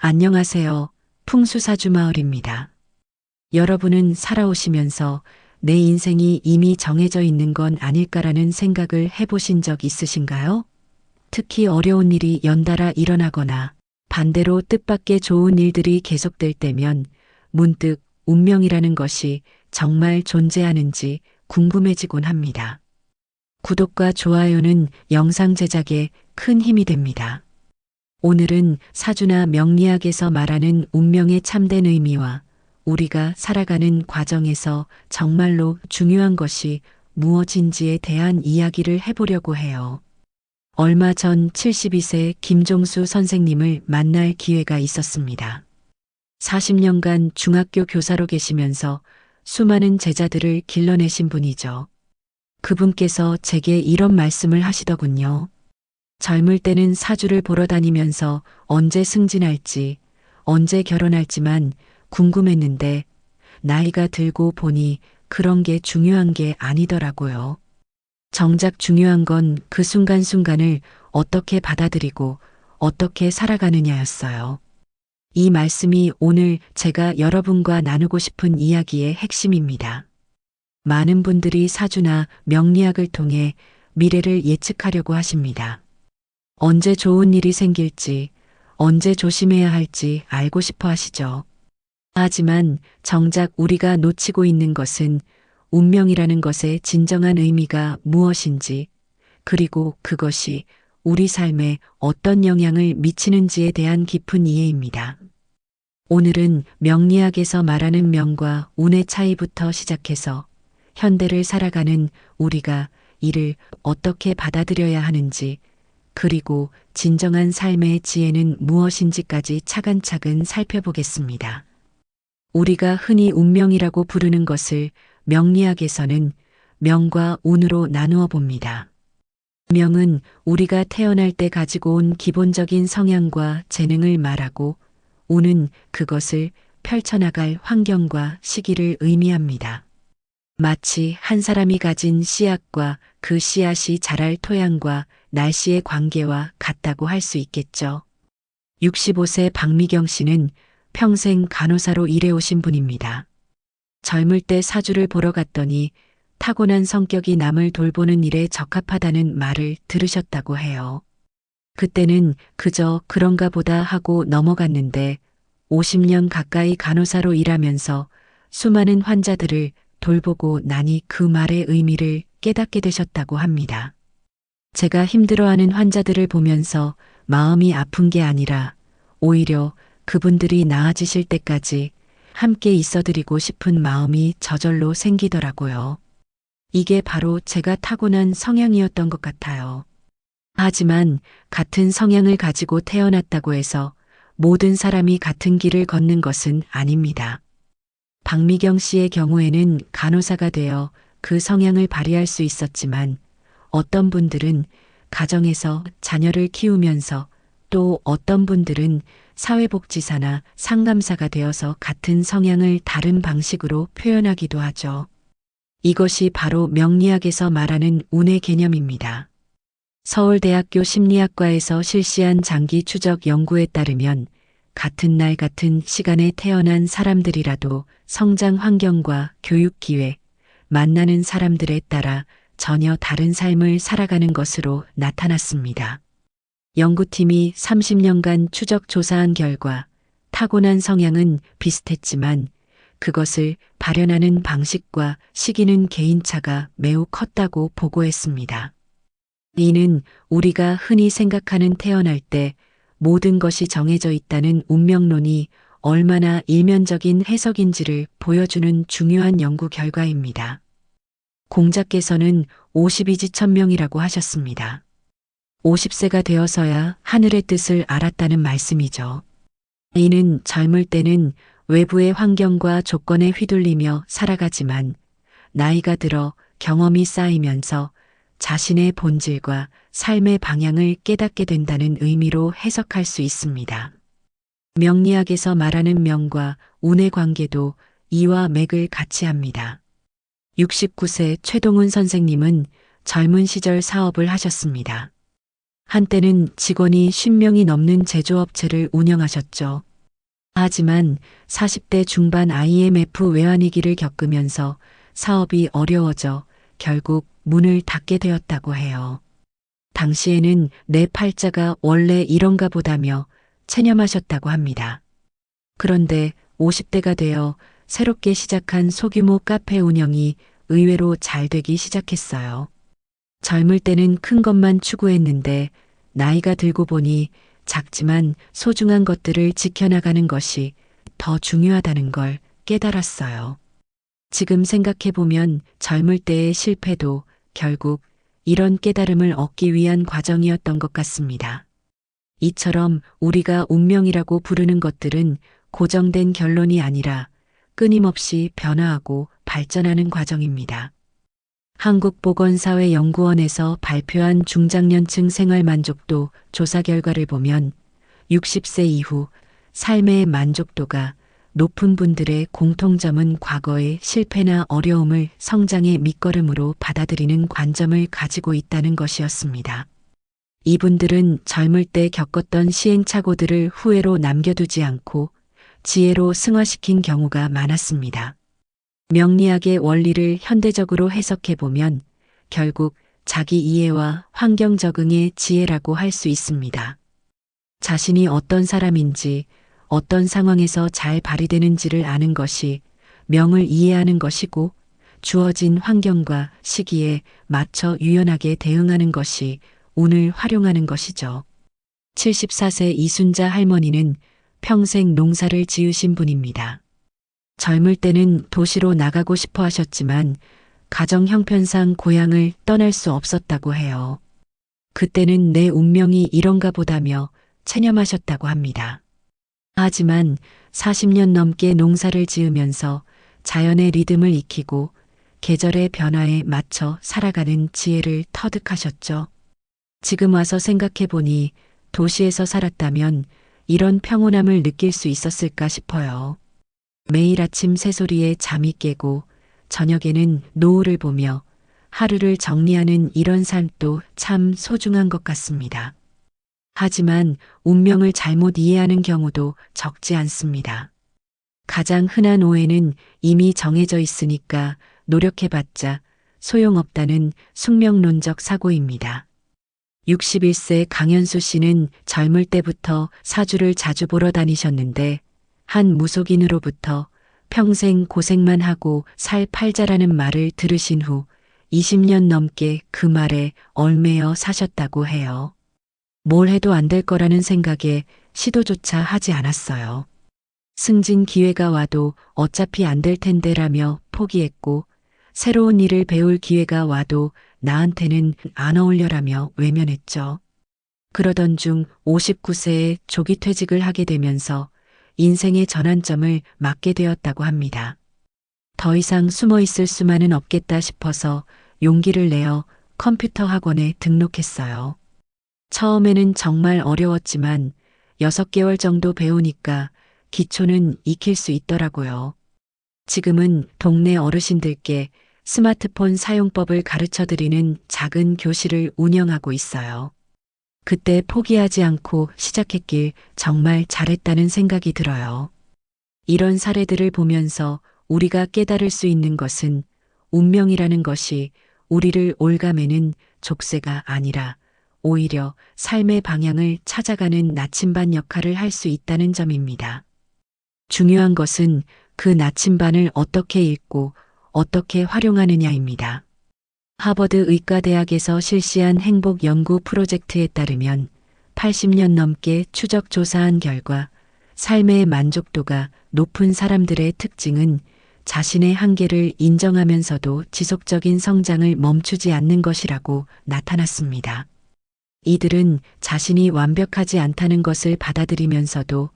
안녕하세요. 풍수사주마을입니다. 여러분은 살아오시면서 내 인생이 이미 정해져 있는 건 아닐까라는 생각을 해보신 적 있으신가요? 특히 어려운 일이 연달아 일어나거나 반대로 뜻밖의 좋은 일들이 계속될 때면 문득 운명이라는 것이 정말 존재하는지 궁금해지곤 합니다. 구독과 좋아요는 영상 제작에 큰 힘이 됩니다. 오늘은 사주나 명리학에서 말하는 운명의 참된 의미와 우리가 살아가는 과정에서 정말로 중요한 것이 무엇인지에 대한 이야기를 해보려고 해요. 얼마 전 72세 김종수 선생님을 만날 기회가 있었습니다. 40년간 중학교 교사로 계시면서 수많은 제자들을 길러내신 분이죠. 그분께서 제게 이런 말씀을 하시더군요. 젊을 때는 사주를 보러 다니면서 언제 승진할지, 언제 결혼할지만 궁금했는데 나이가 들고 보니 그런 게 중요한 게 아니더라고요. 정작 중요한 건 그 순간순간을 어떻게 받아들이고 어떻게 살아가느냐였어요. 이 말씀이 오늘 제가 여러분과 나누고 싶은 이야기의 핵심입니다. 많은 분들이 사주나 명리학을 통해 미래를 예측하려고 하십니다. 언제 좋은 일이 생길지, 언제 조심해야 할지 알고 싶어 하시죠. 하지만 정작 우리가 놓치고 있는 것은 운명이라는 것의 진정한 의미가 무엇인지, 그리고 그것이 우리 삶에 어떤 영향을 미치는지에 대한 깊은 이해입니다. 오늘은 명리학에서 말하는 명과 운의 차이부터 시작해서 현대를 살아가는 우리가 이를 어떻게 받아들여야 하는지, 그리고 진정한 삶의 지혜는 무엇인지까지 차근차근 살펴보겠습니다. 우리가 흔히 운명이라고 부르는 것을 명리학에서는 명과 운으로 나누어 봅니다. 명은 우리가 태어날 때 가지고 온 기본적인 성향과 재능을 말하고 운은 그것을 펼쳐나갈 환경과 시기를 의미합니다. 마치 한 사람이 가진 씨앗과 그 씨앗이 자랄 토양과 날씨의 관계와 같다고 할 수 있겠죠. 65세 박미경 씨는 평생 간호사로 일해오신 분입니다. 젊을 때 사주를 보러 갔더니 타고난 성격이 남을 돌보는 일에 적합하다는 말을 들으셨다고 해요. 그때는 그저 그런가 보다 하고 넘어갔는데 50년 가까이 간호사로 일하면서 수많은 환자들을 돌보고 나니 그 말의 의미를 깨닫게 되셨다고 합니다. 제가 힘들어하는 환자들을 보면서 마음이 아픈 게 아니라 오히려 그분들이 나아지실 때까지 함께 있어드리고 싶은 마음이 저절로 생기더라고요. 이게 바로 제가 타고난 성향이었던 것 같아요. 하지만 같은 성향을 가지고 태어났다고 해서 모든 사람이 같은 길을 걷는 것은 아닙니다. 박미경 씨의 경우에는 간호사가 되어 그 성향을 발휘할 수 있었지만 어떤 분들은 가정에서 자녀를 키우면서 또 어떤 분들은 사회복지사나 상담사가 되어서 같은 성향을 다른 방식으로 표현하기도 하죠. 이것이 바로 명리학에서 말하는 운의 개념입니다. 서울대학교 심리학과에서 실시한 장기 추적 연구에 따르면 같은 날 같은 시간에 태어난 사람들이라도 성장 환경과 교육 기회, 만나는 사람들에 따라 전혀 다른 삶을 살아가는 것으로 나타났습니다. 연구팀이 30년간 추적 조사한 결과 타고난 성향은 비슷했지만 그것을 발현하는 방식과 시기는 개인차가 매우 컸다고 보고했습니다. 이는 우리가 흔히 생각하는 태어날 때 모든 것이 정해져 있다는 운명론이 얼마나 일면적인 해석인지를 보여주는 중요한 연구 결과입니다. 공자께서는 52지천명이라고 하셨습니다. 50세가 되어서야 하늘의 뜻을 알았다는 말씀이죠. 이는 젊을 때는 외부의 환경과 조건에 휘둘리며 살아가지만 나이가 들어 경험이 쌓이면서 자신의 본질과 삶의 방향을 깨닫게 된다는 의미로 해석할 수 있습니다. 명리학에서 말하는 명과 운의 관계도 이와 맥을 같이 합니다. 69세 최동훈 선생님은 젊은 시절 사업을 하셨습니다. 한때는 직원이 50명이 넘는 제조업체를 운영하셨죠. 하지만 40대 중반 IMF 외환위기를 겪으면서 사업이 어려워져 결국 문을 닫게 되었다고 해요. 당시에는 내 팔자가 원래 이런가 보다며 체념하셨다고 합니다. 그런데 50대가 되어 새롭게 시작한 소규모 카페 운영이 의외로 잘 되기 시작했어요. 젊을 때는 큰 것만 추구했는데 나이가 들고 보니 작지만 소중한 것들을 지켜나가는 것이 더 중요하다는 걸 깨달았어요. 지금 생각해보면 젊을 때의 실패도 결국 이런 깨달음을 얻기 위한 과정이었던 것 같습니다. 이처럼 우리가 운명이라고 부르는 것들은 고정된 결론이 아니라 끊임없이 변화하고 발전하는 과정입니다. 한국보건사회연구원에서 발표한 중장년층 생활만족도 조사 결과를 보면 60세 이후 삶의 만족도가 높은 분들의 공통점은 과거의 실패나 어려움을 성장의 밑거름으로 받아들이는 관점을 가지고 있다는 것이었습니다. 이분들은 젊을 때 겪었던 시행착오들을 후회로 남겨두지 않고 지혜로 승화시킨 경우가 많았습니다. 명리학의 원리를 현대적으로 해석해보면 결국 자기 이해와 환경 적응의 지혜라고 할 수 있습니다. 자신이 어떤 사람인지, 어떤 상황에서 잘 발휘되는지를 아는 것이 명을 이해하는 것이고, 주어진 환경과 시기에 맞춰 유연하게 대응하는 것이 운을 활용하는 것이죠. 74세 이순자 할머니는 평생 농사를 지으신 분입니다. 젊을 때는 도시로 나가고 싶어 하셨지만 가정 형편상 고향을 떠날 수 없었다고 해요. 그때는 내 운명이 이런가 보다며 체념하셨다고 합니다. 하지만 40년 넘게 농사를 지으면서 자연의 리듬을 익히고 계절의 변화에 맞춰 살아가는 지혜를 터득하셨죠. 지금 와서 생각해 보니 도시에서 살았다면 이런 평온함을 느낄 수 있었을까 싶어요. 매일 아침 새소리에 잠이 깨고 저녁에는 노을을 보며 하루를 정리하는 이런 삶도 참 소중한 것 같습니다. 하지만 운명을 잘못 이해하는 경우도 적지 않습니다. 가장 흔한 오해는 이미 정해져 있으니까 노력해봤자 소용없다는 숙명론적 사고입니다. 61세 강현수 씨는 젊을 때부터 사주를 자주 보러 다니셨는데 한 무속인으로부터 평생 고생만 하고 살 팔자라는 말을 들으신 후 20년 넘게 그 말에 얽매여 사셨다고 해요. 뭘 해도 안 될 거라는 생각에 시도조차 하지 않았어요. 승진 기회가 와도 어차피 안 될 텐데라며 포기했고, 새로운 일을 배울 기회가 와도 나한테는 안 어울려라며 외면했죠. 그러던 중 59세에 조기 퇴직을 하게 되면서 인생의 전환점을 맞게 되었다고 합니다. 더 이상 숨어 있을 수만은 없겠다 싶어서 용기를 내어 컴퓨터 학원에 등록했어요. 처음에는 정말 어려웠지만 6개월 정도 배우니까 기초는 익힐 수 있더라고요. 지금은 동네 어르신들께 스마트폰 사용법을 가르쳐 드리는 작은 교실을 운영하고 있어요. 그때 포기하지 않고 시작했길 정말 잘했다는 생각이 들어요. 이런 사례들을 보면서 우리가 깨달을 수 있는 것은 운명이라는 것이 우리를 올가매는 족쇄가 아니라 오히려 삶의 방향을 찾아가는 나침반 역할을 할 수 있다는 점입니다. 중요한 것은 그 나침반을 어떻게 읽고 어떻게 활용하느냐입니다. 하버드 의과대학에서 실시한 행복 연구 프로젝트에 따르면 80년 넘게 추적 조사한 결과 삶의 만족도가 높은 사람들의 특징은 자신의 한계를 인정하면서도 지속적인 성장을 멈추지 않는 것이라고 나타났습니다. 이들은 자신이 완벽하지 않다는 것을 받아들이면서도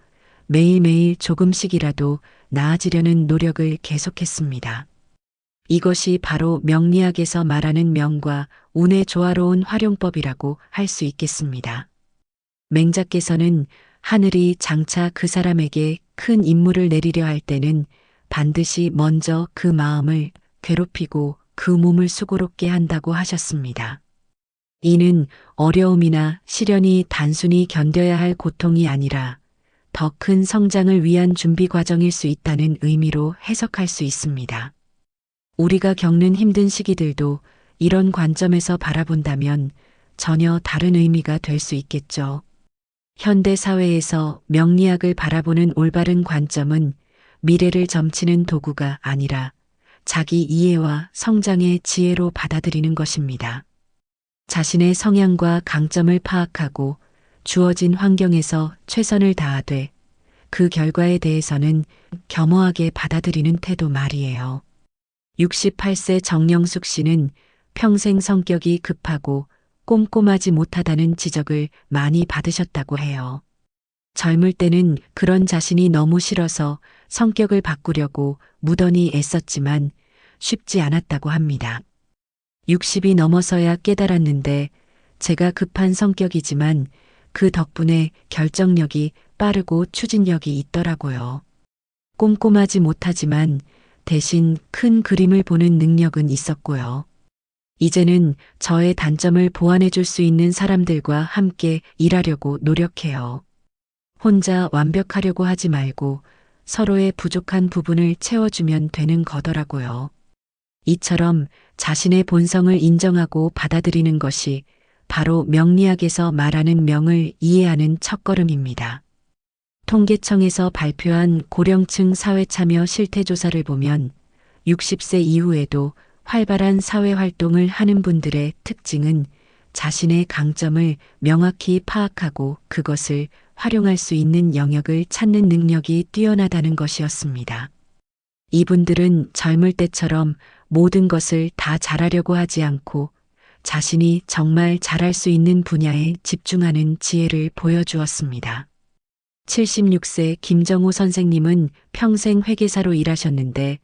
매일매일 조금씩이라도 나아지려는 노력을 계속했습니다. 이것이 바로 명리학에서 말하는 명과 운의 조화로운 활용법이라고 할 수 있겠습니다. 맹자께서는 하늘이 장차 그 사람에게 큰 임무를 내리려 할 때는 반드시 먼저 그 마음을 괴롭히고 그 몸을 수고롭게 한다고 하셨습니다. 이는 어려움이나 시련이 단순히 견뎌야 할 고통이 아니라 더 큰 성장을 위한 준비 과정일 수 있다는 의미로 해석할 수 있습니다. 우리가 겪는 힘든 시기들도 이런 관점에서 바라본다면 전혀 다른 의미가 될 수 있겠죠. 현대 사회에서 명리학을 바라보는 올바른 관점은 미래를 점치는 도구가 아니라 자기 이해와 성장의 지혜로 받아들이는 것입니다. 자신의 성향과 강점을 파악하고 주어진 환경에서 최선을 다하되 그 결과에 대해서는 겸허하게 받아들이는 태도 말이에요. 68세 정영숙 씨는 평생 성격이 급하고 꼼꼼하지 못하다는 지적을 많이 받으셨다고 해요. 젊을 때는 그런 자신이 너무 싫어서 성격을 바꾸려고 무던히 애썼지만 쉽지 않았다고 합니다. 60이 넘어서야 깨달았는데 제가 급한 성격이지만 그 덕분에 결정력이 빠르고 추진력이 있더라고요. 꼼꼼하지 못하지만 대신 큰 그림을 보는 능력은 있었고요. 이제는 저의 단점을 보완해 줄 수 있는 사람들과 함께 일하려고 노력해요. 혼자 완벽하려고 하지 말고 서로의 부족한 부분을 채워주면 되는 거더라고요. 이처럼 자신의 본성을 인정하고 받아들이는 것이 바로 명리학에서 말하는 명을 이해하는 첫걸음입니다. 통계청에서 발표한 고령층 사회참여 실태조사를 보면 60세 이후에도 활발한 사회활동을 하는 분들의 특징은 자신의 강점을 명확히 파악하고 그것을 활용할 수 있는 영역을 찾는 능력이 뛰어나다는 것이었습니다. 이분들은 젊을 때처럼 모든 것을 다 잘하려고 하지 않고 자신이 정말 잘할 수 있는 분야에 집중하는 지혜를 보여주었습니다. 76세 김정호 선생님은 평생 회계사로 일하셨는데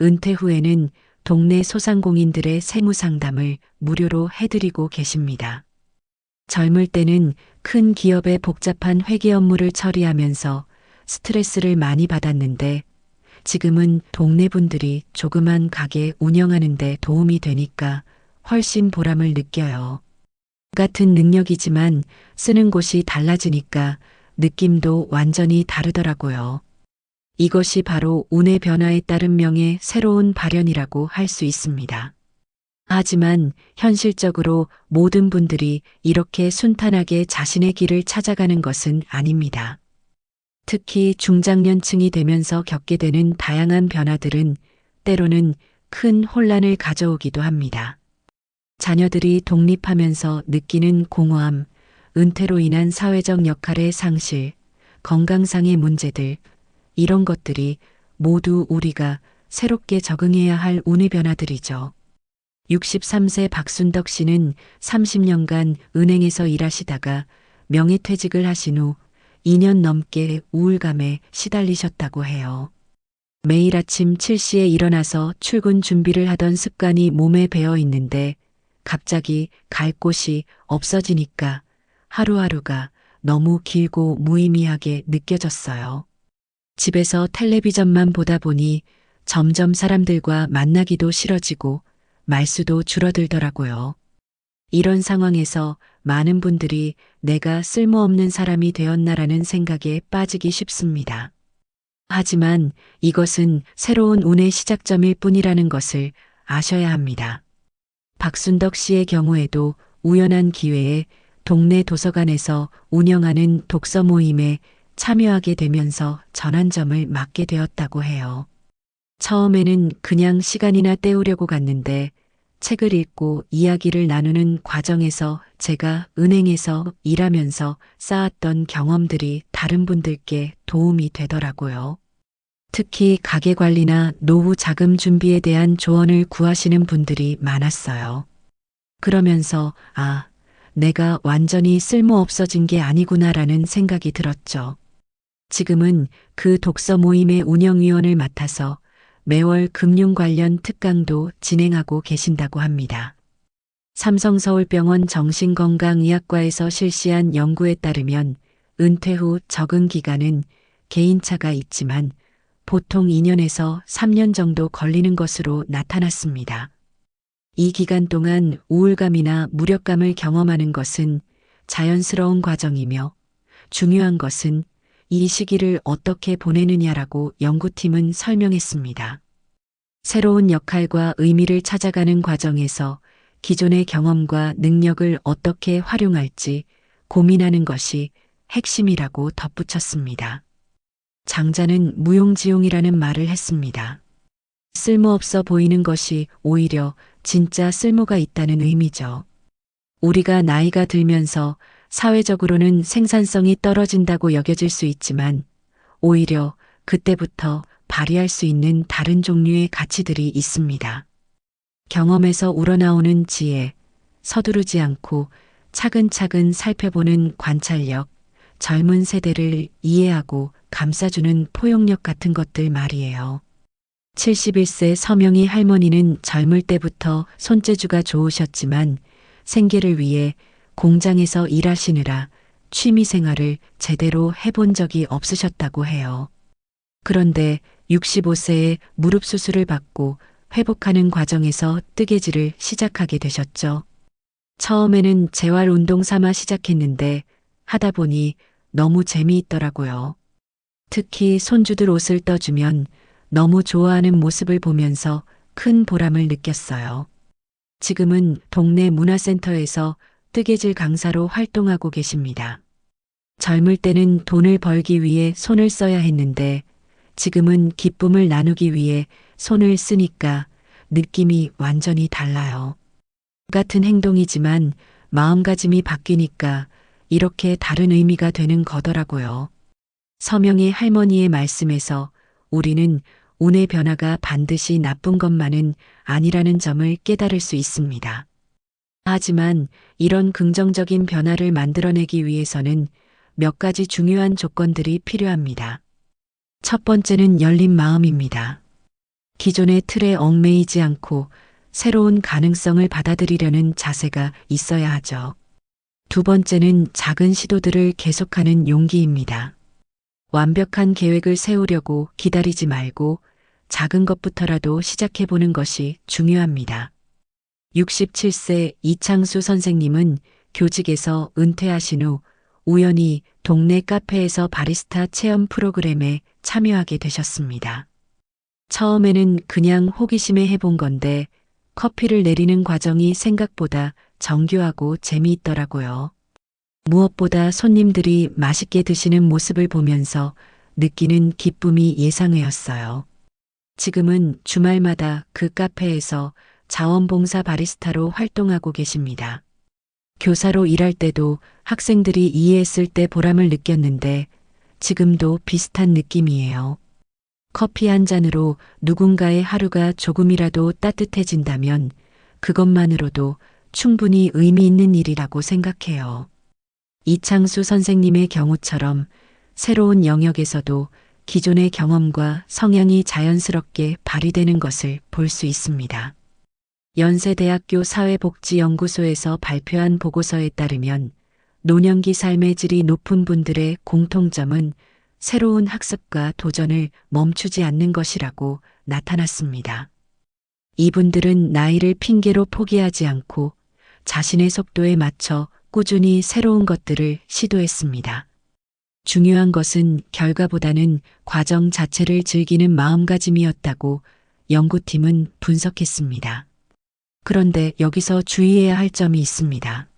은퇴 후에는 동네 소상공인들의 세무상담을 무료로 해드리고 계십니다. 젊을 때는 큰 기업의 복잡한 회계 업무를 처리하면서 스트레스를 많이 받았는데 지금은 동네 분들이 조그만 가게 운영하는 데 도움이 되니까 훨씬 보람을 느껴요. 같은 능력이지만 쓰는 곳이 달라지니까 느낌도 완전히 다르더라고요. 이것이 바로 운의 변화에 따른 명의 새로운 발현이라고 할 수 있습니다. 하지만 현실적으로 모든 분들이 이렇게 순탄하게 자신의 길을 찾아가는 것은 아닙니다. 특히 중장년층이 되면서 겪게 되는 다양한 변화들은 때로는 큰 혼란을 가져오기도 합니다. 자녀들이 독립하면서 느끼는 공허함, 은퇴로 인한 사회적 역할의 상실, 건강상의 문제들, 이런 것들이 모두 우리가 새롭게 적응해야 할 운의 변화들이죠. 63세 박순덕 씨는 30년간 은행에서 일하시다가 명예퇴직을 하신 후 2년 넘게 우울감에 시달리셨다고 해요. 매일 아침 7시에 일어나서 출근 준비를 하던 습관이 몸에 배어 있는데 갑자기 갈 곳이 없어지니까 하루하루가 너무 길고 무의미하게 느껴졌어요. 집에서 텔레비전만 보다 보니 점점 사람들과 만나기도 싫어지고 말수도 줄어들더라고요. 이런 상황에서 많은 분들이 내가 쓸모없는 사람이 되었나라는 생각에 빠지기 쉽습니다. 하지만 이것은 새로운 운의 시작점일 뿐이라는 것을 아셔야 합니다. 박순덕 씨의 경우에도 우연한 기회에 동네 도서관에서 운영하는 독서 모임에 참여하게 되면서 전환점을 맞게 되었다고 해요. 처음에는 그냥 시간이나 때우려고 갔는데 책을 읽고 이야기를 나누는 과정에서 제가 은행에서 일하면서 쌓았던 경험들이 다른 분들께 도움이 되더라고요. 특히 가게 관리나 노후 자금 준비에 대한 조언을 구하시는 분들이 많았어요. 그러면서 내가 완전히 쓸모없어진 게 아니구나라는 생각이 들었죠. 지금은 그 독서 모임의 운영위원을 맡아서 매월 금융 관련 특강도 진행하고 계신다고 합니다. 삼성서울병원 정신건강의학과에서 실시한 연구에 따르면 은퇴 후 적응 기간은 개인차가 있지만 보통 2년에서 3년 정도 걸리는 것으로 나타났습니다. 이 기간 동안 우울감이나 무력감을 경험하는 것은 자연스러운 과정이며 중요한 것은 이 시기를 어떻게 보내느냐라고 연구팀은 설명했습니다. 새로운 역할과 의미를 찾아가는 과정에서 기존의 경험과 능력을 어떻게 활용할지 고민하는 것이 핵심이라고 덧붙였습니다. 장자는 무용지용이라는 말을 했습니다. 쓸모없어 보이는 것이 오히려 진짜 쓸모가 있다는 의미죠. 우리가 나이가 들면서 사회적으로는 생산성이 떨어진다고 여겨질 수 있지만 오히려 그때부터 발휘할 수 있는 다른 종류의 가치들이 있습니다. 경험에서 우러나오는 지혜, 서두르지 않고 차근차근 살펴보는 관찰력, 젊은 세대를 이해하고 감싸주는 포용력 같은 것들 말이에요. 71세 서명희 할머니는 젊을 때부터 손재주가 좋으셨지만 생계를 위해 공장에서 일하시느라 취미 생활을 제대로 해본 적이 없으셨다고 해요. 그런데 65세에 무릎 수술을 받고 회복하는 과정에서 뜨개질을 시작하게 되셨죠. 처음에는 재활 운동 삼아 시작했는데 하다 보니 너무 재미있더라고요. 특히 손주들 옷을 떠주면 너무 좋아하는 모습을 보면서 큰 보람을 느꼈어요. 지금은 동네 문화센터에서 뜨개질 강사로 활동하고 계십니다. 젊을 때는 돈을 벌기 위해 손을 써야 했는데 지금은 기쁨을 나누기 위해 손을 쓰니까 느낌이 완전히 달라요. 같은 행동이지만 마음가짐이 바뀌니까 이렇게 다른 의미가 되는 거더라고요. 서명희 할머니의 말씀에서 우리는 운의 변화가 반드시 나쁜 것만은 아니라는 점을 깨달을 수 있습니다. 하지만 이런 긍정적인 변화를 만들어내기 위해서는 몇 가지 중요한 조건들이 필요합니다. 첫 번째는 열린 마음입니다. 기존의 틀에 얽매이지 않고 새로운 가능성을 받아들이려는 자세가 있어야 하죠. 두 번째는 작은 시도들을 계속하는 용기입니다. 완벽한 계획을 세우려고 기다리지 말고 작은 것부터라도 시작해보는 것이 중요합니다. 67세 이창수 선생님은 교직에서 은퇴하신 후 우연히 동네 카페에서 바리스타 체험 프로그램에 참여하게 되셨습니다. 처음에는 그냥 호기심에 해본 건데 커피를 내리는 과정이 생각보다 정교하고 재미있더라고요. 무엇보다 손님들이 맛있게 드시는 모습을 보면서 느끼는 기쁨이 예상외였어요. 지금은 주말마다 그 카페에서 자원봉사 바리스타로 활동하고 계십니다. 교사로 일할 때도 학생들이 이해했을 때 보람을 느꼈는데 지금도 비슷한 느낌이에요. 커피 한 잔으로 누군가의 하루가 조금이라도 따뜻해진다면 그것만으로도 충분히 의미 있는 일이라고 생각해요. 이창수 선생님의 경우처럼 새로운 영역에서도 기존의 경험과 성향이 자연스럽게 발휘되는 것을 볼 수 있습니다. 연세대학교 사회복지연구소에서 발표한 보고서에 따르면 노년기 삶의 질이 높은 분들의 공통점은 새로운 학습과 도전을 멈추지 않는 것이라고 나타났습니다. 이분들은 나이를 핑계로 포기하지 않고 자신의 속도에 맞춰 꾸준히 새로운 것들을 시도했습니다. 중요한 것은 결과보다는 과정 자체를 즐기는 마음가짐이었다고 연구팀은 분석했습니다. 그런데 여기서 주의해야 할 점이 있습니다.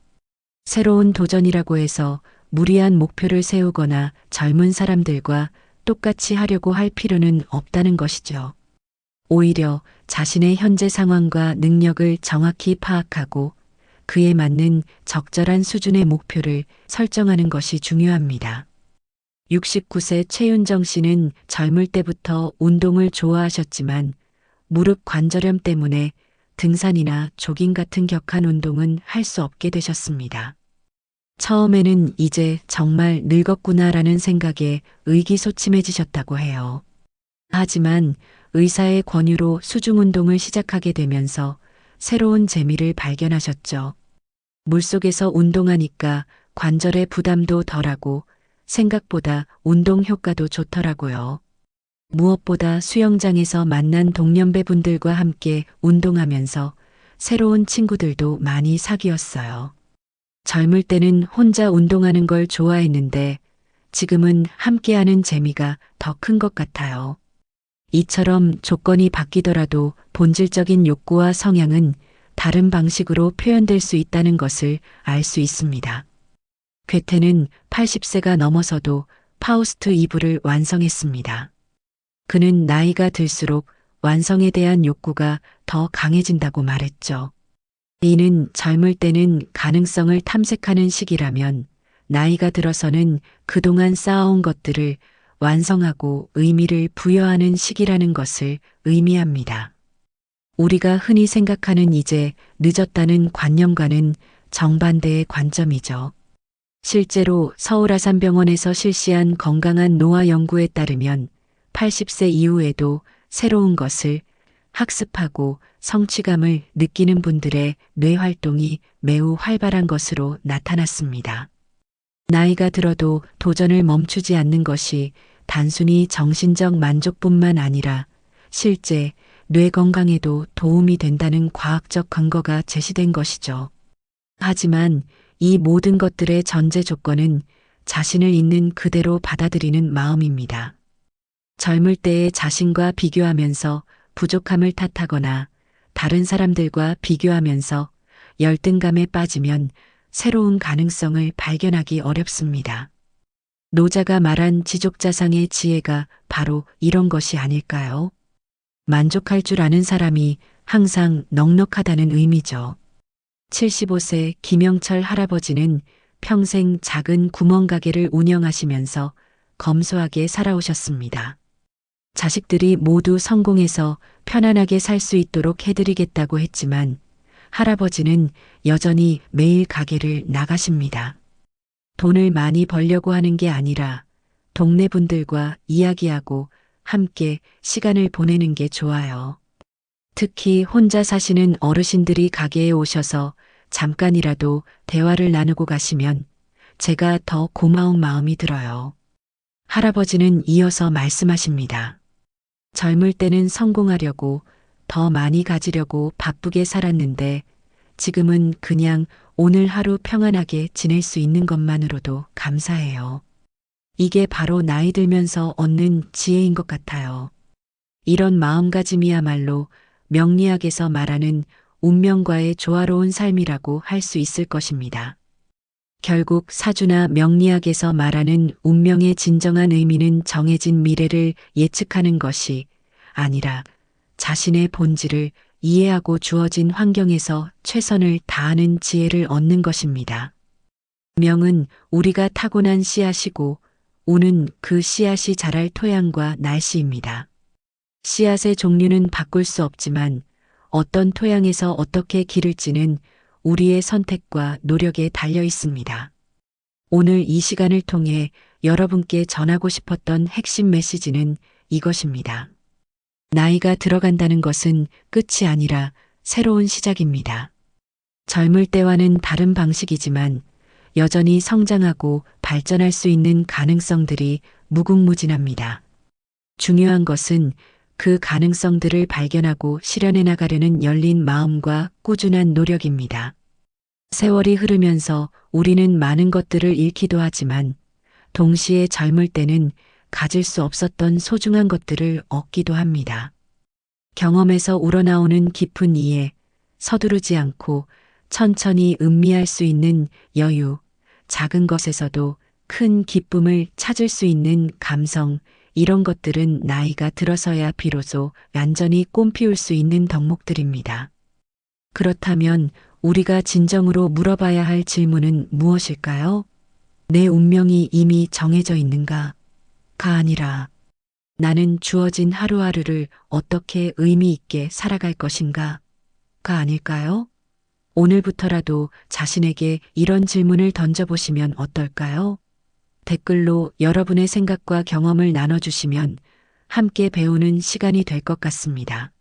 새로운 도전이라고 해서 무리한 목표를 세우거나 젊은 사람들과 똑같이 하려고 할 필요는 없다는 것이죠. 오히려 자신의 현재 상황과 능력을 정확히 파악하고 그에 맞는 적절한 수준의 목표를 설정하는 것이 중요합니다. 69세 최윤정 씨는 젊을 때부터 운동을 좋아하셨지만 무릎 관절염 때문에 등산이나 조깅 같은 격한 운동은 할 수 없게 되셨습니다. 처음에는 이제 정말 늙었구나라는 생각에 의기소침해지셨다고 해요. 하지만 의사의 권유로 수중 운동을 시작하게 되면서 새로운 재미를 발견하셨죠. 물속에서 운동하니까 관절의 부담도 덜하고 생각보다 운동 효과도 좋더라고요. 무엇보다 수영장에서 만난 동년배분들과 함께 운동하면서 새로운 친구들도 많이 사귀었어요. 젊을 때는 혼자 운동하는 걸 좋아했는데 지금은 함께하는 재미가 더 큰 것 같아요. 이처럼 조건이 바뀌더라도 본질적인 욕구와 성향은 다른 방식으로 표현될 수 있다는 것을 알 수 있습니다. 괴테는 80세가 넘어서도 파우스트 2부를 완성했습니다. 그는 나이가 들수록 완성에 대한 욕구가 더 강해진다고 말했죠. 이는 젊을 때는 가능성을 탐색하는 시기라면 나이가 들어서는 그동안 쌓아온 것들을 완성하고 의미를 부여하는 시기라는 것을 의미합니다. 우리가 흔히 생각하는 이제 늦었다는 관념과는 정반대의 관점이죠. 실제로 서울아산병원에서 실시한 건강한 노화 연구에 따르면 80세 이후에도 새로운 것을 학습하고 성취감을 느끼는 분들의 뇌 활동이 매우 활발한 것으로 나타났습니다. 나이가 들어도 도전을 멈추지 않는 것이 단순히 정신적 만족뿐만 아니라 실제 뇌 건강에도 도움이 된다는 과학적 근거가 제시된 것이죠. 하지만 이 모든 것들의 전제 조건은 자신을 있는 그대로 받아들이는 마음입니다. 젊을 때의 자신과 비교하면서 부족함을 탓하거나 다른 사람들과 비교하면서 열등감에 빠지면 새로운 가능성을 발견하기 어렵습니다. 노자가 말한 지속자상의 지혜가 바로 이런 것이 아닐까요? 만족할 줄 아는 사람이 항상 넉넉하다는 의미죠. 75세 김영철 할아버지는 평생 작은 구멍가게를 운영하시면서 검소하게 살아오셨습니다. 자식들이 모두 성공해서 편안하게 살 수 있도록 해드리겠다고 했지만 할아버지는 여전히 매일 가게를 나가십니다. 돈을 많이 벌려고 하는 게 아니라 동네 분들과 이야기하고 함께 시간을 보내는 게 좋아요. 특히 혼자 사시는 어르신들이 가게에 오셔서 잠깐이라도 대화를 나누고 가시면 제가 더 고마운 마음이 들어요. 할아버지는 이어서 말씀하십니다. 젊을 때는 성공하려고 더 많이 가지려고 바쁘게 살았는데 지금은 그냥 오늘 하루 평안하게 지낼 수 있는 것만으로도 감사해요. 이게 바로 나이 들면서 얻는 지혜인 것 같아요. 이런 마음가짐이야말로 명리학에서 말하는 운명과의 조화로운 삶이라고 할 수 있을 것입니다. 결국 사주나 명리학에서 말하는 운명의 진정한 의미는 정해진 미래를 예측하는 것이 아니라 자신의 본질을 이해하고 주어진 환경에서 최선을 다하는 지혜를 얻는 것입니다. 명은 우리가 타고난 씨앗이고 운은 그 씨앗이 자랄 토양과 날씨입니다. 씨앗의 종류는 바꿀 수 없지만 어떤 토양에서 어떻게 기를지는 우리의 선택과 노력에 달려 있습니다. 오늘 이 시간을 통해 여러분께 전하고 싶었던 핵심 메시지는 이것입니다. 나이가 들어간다는 것은 끝이 아니라 새로운 시작입니다. 젊을 때와는 다른 방식이지만 여전히 성장하고 발전할 수 있는 가능성들이 무궁무진합니다. 중요한 것은 그 가능성들을 발견하고 실현해 나가려는 열린 마음과 꾸준한 노력입니다. 세월이 흐르면서 우리는 많은 것들을 잃기도 하지만 동시에 젊을 때는 가질 수 없었던 소중한 것들을 얻기도 합니다. 경험에서 우러나오는 깊은 이해, 서두르지 않고 천천히 음미할 수 있는 여유, 작은 것에서도 큰 기쁨을 찾을 수 있는 감성, 이런 것들은 나이가 들어서야 비로소 완전히 꽃피울 수 있는 덕목들입니다. 그렇다면 우리가 진정으로 물어봐야 할 질문은 무엇일까요? 내 운명이 이미 정해져 있는가? 가 아니라 나는 주어진 하루하루를 어떻게 의미 있게 살아갈 것인가? 가 아닐까요? 오늘부터라도 자신에게 이런 질문을 던져보시면 어떨까요? 댓글로 여러분의 생각과 경험을 나눠주시면 함께 배우는 시간이 될 것 같습니다.